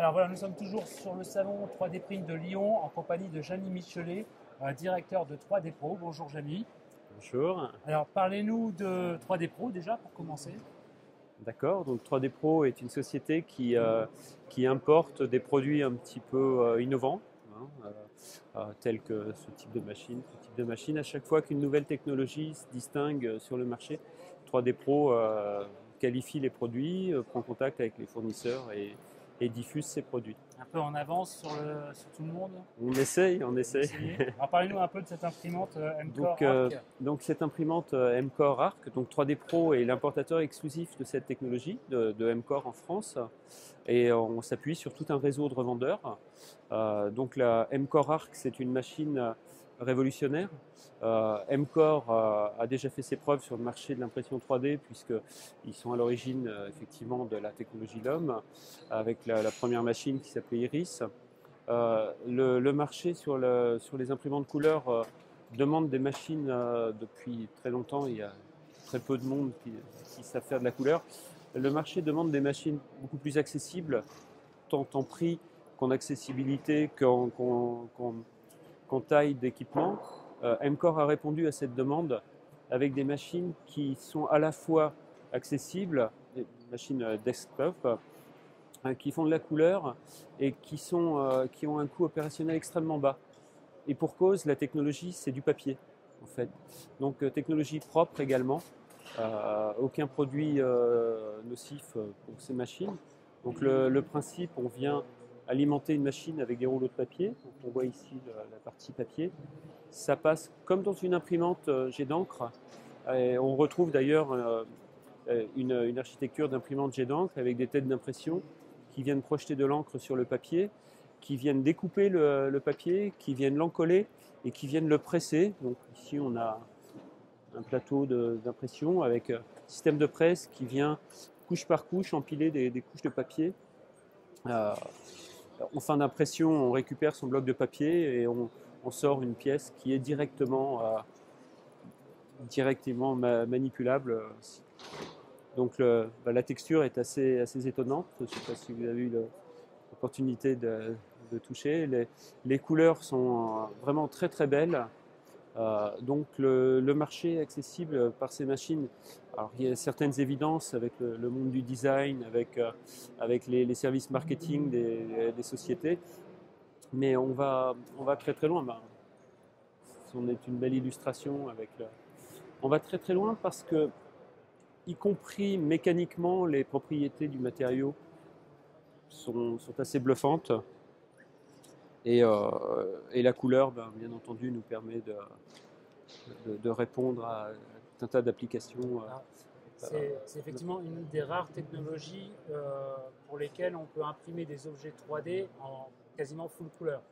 Alors voilà, nous sommes toujours sur le salon 3D Print de Lyon en compagnie de Jamy Michelet, directeur de 3D Pro. Bonjour Jamy. Bonjour. Alors parlez-nous de 3D Pro déjà pour commencer. D'accord, donc 3D Pro est une société qui importe des produits un petit peu innovants, hein, tels que ce type de machine. Ce type de machine, à chaque fois qu'une nouvelle technologie se distingue sur le marché, 3D Pro qualifie les produits, prend contact avec les fournisseurs et diffuse ces produits. Un peu en avance sur tout le monde. On essaye, on Vous essaye. essayez. Alors parlez-nous un peu de cette imprimante M-Core Donc, Arc. donc cette imprimante M-Core Arc, donc 3D Pro est l'importateur exclusif de cette technologie de M-Core en France, et on s'appuie sur tout un réseau de revendeurs. Donc la M-Core Arc, c'est une machine révolutionnaire. M-Core a déjà fait ses preuves sur le marché de l'impression 3D puisqu'ils sont à l'origine effectivement de la technologie LOM avec la première machine qui s'appelait Iris. Le marché sur les imprimantes couleur demande des machines depuis très longtemps. Il y a très peu de monde qui savent faire de la couleur. Le marché demande des machines beaucoup plus accessibles, tant en prix qu'en accessibilité, qu'en taille d'équipement. M-Core a répondu à cette demande avec des machines qui sont à la fois accessibles, des machines desktop, qui font de la couleur et qui ont un coût opérationnel extrêmement bas. Et pour cause, la technologie, c'est du papier, en fait. Donc, technologie propre également. Aucun produit nocif pour ces machines. Donc, le principe, on vient alimenter une machine avec des rouleaux de papier. Donc, on voit ici la partie papier. Ça passe comme dans une imprimante jet d'encre. Et on retrouve d'ailleurs une architecture d'imprimante jet d'encre avec des têtes d'impression qui viennent projeter de l'encre sur le papier, qui viennent découper le papier, qui viennent l'encoller et qui viennent le presser. Donc ici on a un plateau d'impression avec un système de presse qui vient couche par couche empiler des couches de papier. En fin d'impression, on récupère son bloc de papier et on sort une pièce qui est directement manipulable. Donc la texture est assez étonnante. Je ne sais pas si vous avez eu l'opportunité de toucher. Les couleurs sont vraiment très très belles. Donc le marché est accessible par ces machines. Alors il y a certaines évidences avec le monde du design, avec les services marketing des sociétés, mais on va très très loin. On est une belle illustration on va très très loin parce que, y compris mécaniquement, les propriétés du matériau sont assez bluffantes. Et la couleur, bien entendu, nous permet de répondre à tout un tas d'applications. C'est effectivement une des rares technologies pour lesquelles on peut imprimer des objets 3D en quasiment full couleur.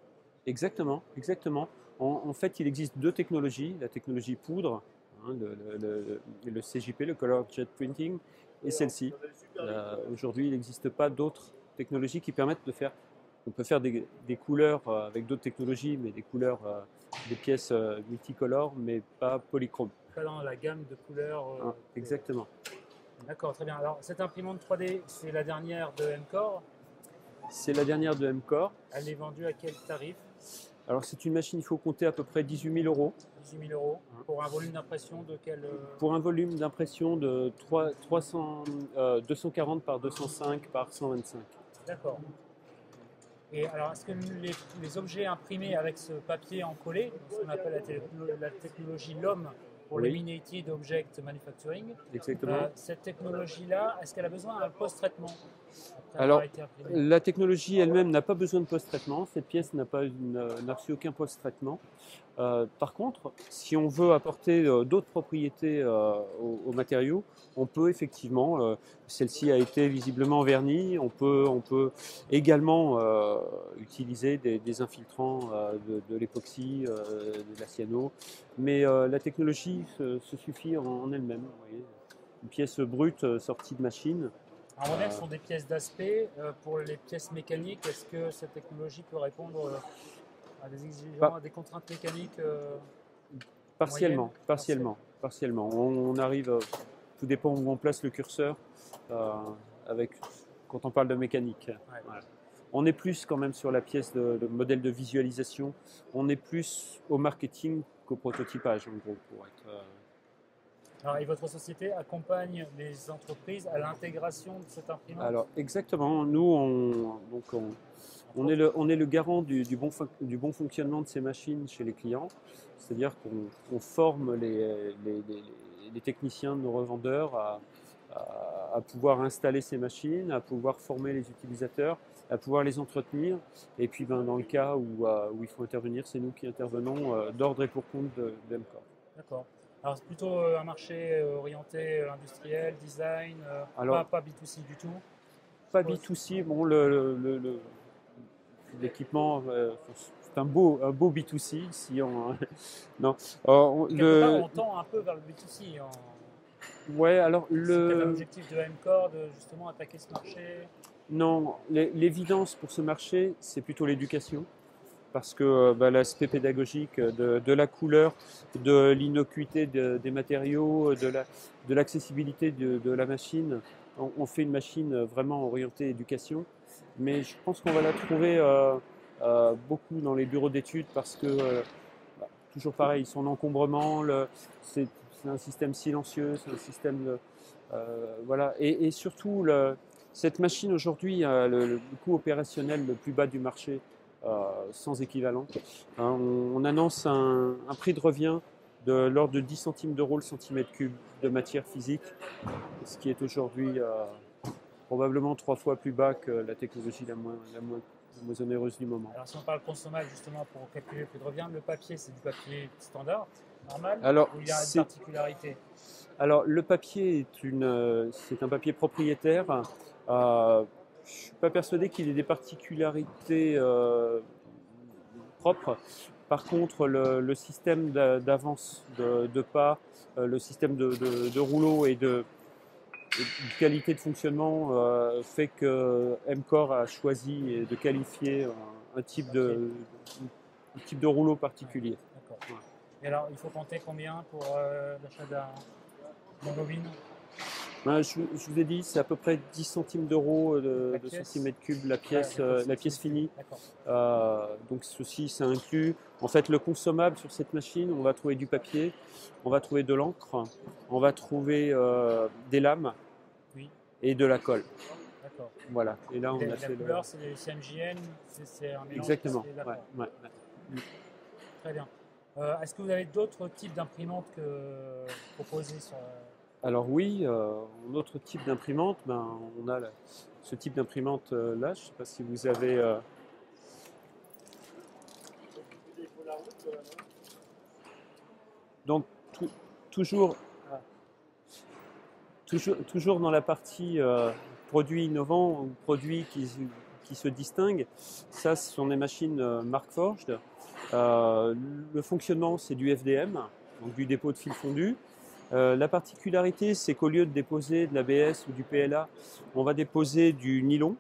Exactement, exactement. En fait, il existe deux technologies, la technologie poudre, hein, le CJP, le Color Jet Printing, et celle-ci. Aujourd'hui, il n'existe pas d'autres technologies qui permettent de faire. On peut faire des couleurs avec d'autres technologies, mais des couleurs, des pièces multicolores, mais pas polychromes. Pas dans la gamme de couleurs. Exactement. D'accord, très bien. Alors, cette imprimante 3D, c'est la dernière de M-Core. C'est la dernière de M-Core. Elle est vendue à quel tarif? Alors, c'est une machine, il faut compter à peu près 18 000 euros. 18 000 euros. Pour un volume d'impression de quel Pour un volume d'impression de 240 par 205 par 125. D'accord. Et alors, est-ce que les objets imprimés avec ce papier encollé, ce qu'on appelle la technologie LOM pour Oui. Laminated Object Manufacturing, Exactement. cette technologie-là, est-ce qu'elle a besoin d'un post-traitement après Alors, avoir été imprimée? la technologie elle-même n'a pas besoin de post-traitement. Cette pièce n'a reçu aucun post-traitement. Par contre, si on veut apporter d'autres propriétés au matériau, on peut effectivement, celle-ci a été visiblement vernie, on peut également utiliser des infiltrants de l'époxy, de la cyano, mais la technologie se suffit en elle-même. Vous voyez. Une pièce brute sortie de machine. En modèle, ce sont des pièces d'aspect. Pour les pièces mécaniques, est-ce que cette technologie peut répondre à des exigences, à des contraintes mécaniques Partiellement, moyennes? partiellement. On arrive, tout dépend où on place le curseur quand on parle de mécanique. Ouais. Voilà. On est plus quand même sur la pièce de modèle de visualisation. On est plus au marketing qu'au prototypage, en gros, pour être. Alors, et votre société accompagne les entreprises à l'intégration de cette imprimante? Alors, exactement. Nous, on est le garant du bon fonctionnement de ces machines chez les clients. C'est-à-dire qu'on forme les techniciens de nos revendeurs à pouvoir installer ces machines, à pouvoir former les utilisateurs, à pouvoir les entretenir. Et puis, dans le cas où il faut intervenir, c'est nous qui intervenons d'ordre et pour compte de MCOR. D'accord. Alors, c'est plutôt un marché orienté industriel, design, Alors, pas B2C du tout. pas B2C, bon, l'équipement, c'est un beau B2C. Si on, non, Quelque part, on tend un peu vers le B2C. Ouais, alors C'est peut-être un objectif de MCOR de justement attaquer ce marché. Non, l'évidence pour ce marché, c'est plutôt l'éducation. Parce que l'aspect pédagogique de la couleur, de l'innocuité des matériaux, de l'accessibilité de la machine, on fait une machine vraiment orientée éducation. Mais je pense qu'on va la trouver beaucoup dans les bureaux d'études parce que, toujours pareil, son encombrement, c'est un système silencieux, c'est un système de, voilà. Et surtout, cette machine aujourd'hui a le coût opérationnel le plus bas du marché. Sans équivalent. On annonce un prix de revient de l'ordre de 10 centimes d'euros le centimètre cube de matière physique, ce qui est aujourd'hui probablement 3 fois plus bas que la technologie la moins onéreuse du moment. Alors si on parle consommable justement pour calculer le prix de revient, le papier c'est du papier standard, normal, ou il y a une particularité? Alors le papier c'est un papier propriétaire. Je ne suis pas persuadé qu'il ait des particularités propres. Par contre, le système d'avance de pas, le système de rouleau et de qualité de fonctionnement fait que MCOR a choisi de qualifier un type de rouleau particulier. D'accord. Et alors, il faut compter combien pour l'achat d'une bobine? Je vous ai dit, c'est à peu près 10 centimes d'euros de centimètre cube la pièce finie. Donc ceci, ça inclut en fait le consommable sur cette machine. On va trouver du papier, on va trouver de l'encre, on va trouver des lames et de la colle. D'accord. Voilà. Et là, on a la couleur, c'est des CMJN, c'est un mélange. Exactement. Ouais. Très bien. Est-ce que vous avez d'autres types d'imprimantes que proposées sur Alors oui, un autre type d'imprimante, on a ce type d'imprimante là. Je ne sais pas si vous avez. Donc toujours dans la partie produits innovants ou produits qui se distinguent. Ça, ce sont des machines Markforged. Le fonctionnement, c'est du FDM, donc du dépôt de fil fondu. La particularité, c'est qu'au lieu de déposer de l'ABS ou du PLA, on va déposer du nylon.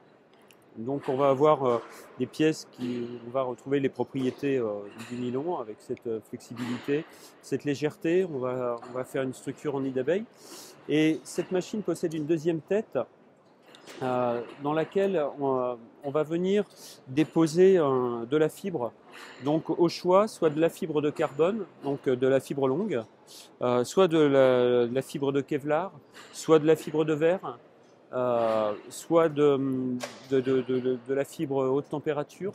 Donc on va avoir des pièces on va retrouver les propriétés du nylon avec cette flexibilité, cette légèreté. On va faire une structure en nid d'abeille. Et cette machine possède une deuxième tête dans laquelle on va venir déposer de la fibre. Donc au choix, soit de la fibre de carbone, donc de la fibre longue, soit de la fibre de Kevlar, soit de la fibre de verre, soit de la fibre haute température.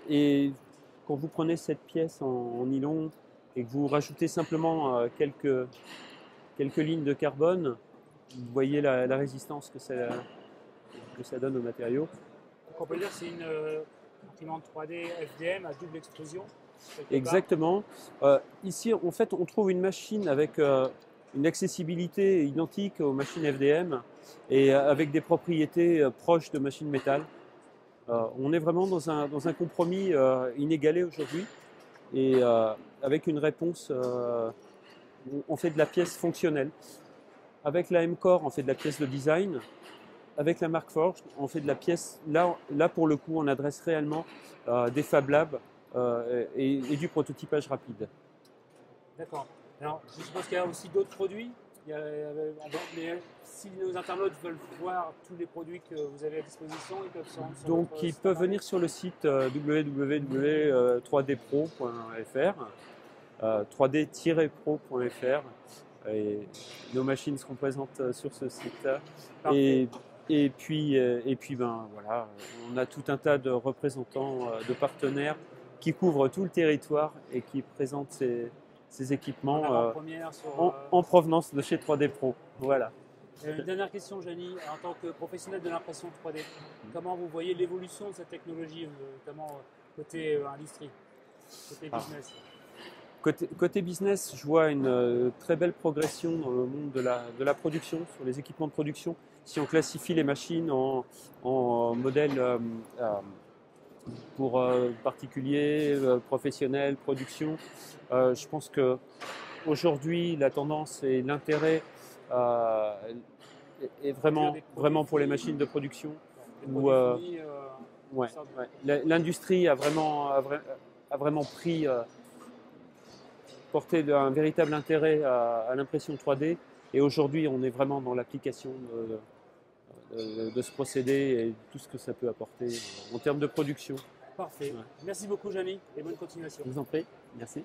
Et quand vous prenez cette pièce en nylon et que vous rajoutez simplement quelques lignes de carbone, vous voyez la résistance que ça donne au matériau. Donc on peut dire que c'est une imprimante 3D FDM à double extrusion. Exactement. Ici, en fait, on trouve une machine avec une accessibilité identique aux machines FDM et avec des propriétés proches de machines métal. On est vraiment dans un compromis inégalé aujourd'hui et avec une réponse, on fait de la pièce fonctionnelle. Avec la MCOR, on fait de la pièce de design. Avec la Markforged, on fait de la pièce, là pour le coup, on adresse réellement des Fab Labs et du prototypage rapide. D'accord. Alors, je suppose qu'il y a aussi d'autres produits Mais si nos internautes veulent voir tous les produits que vous avez à disposition, ils peuvent se rendre sur Donc, votre ils site peuvent internet. venir sur le site www.3dpro.fr, 3d-pro.fr, et nos machines seront présentes sur ce site. Parfait. Et puis ben, voilà, on a tout un tas de représentants, de partenaires qui couvrent tout le territoire et qui présentent ces En équipements avant-première en provenance de chez 3D Pro. Voilà. Une dernière question, Jani. En tant que professionnel de l'impression 3D, comment vous voyez l'évolution de cette technologie, notamment côté industrie, côté business? Côté business, je vois une très belle progression dans le monde de la production, sur les équipements de production. Si on classifie les machines en modèles pour particuliers, professionnels, production, je pense que aujourd'hui la tendance et l'intérêt euh, est vraiment pour les machines de production. Des Où, produits finis, ouais, sorte de- ouais. L'industrie a vraiment porté un véritable intérêt à l'impression 3D. Et aujourd'hui, on est vraiment dans l'application de ce procédé et tout ce que ça peut apporter en termes de production. Parfait. Ouais. Merci beaucoup, Jani, et bonne continuation. Je vous en prie. Merci.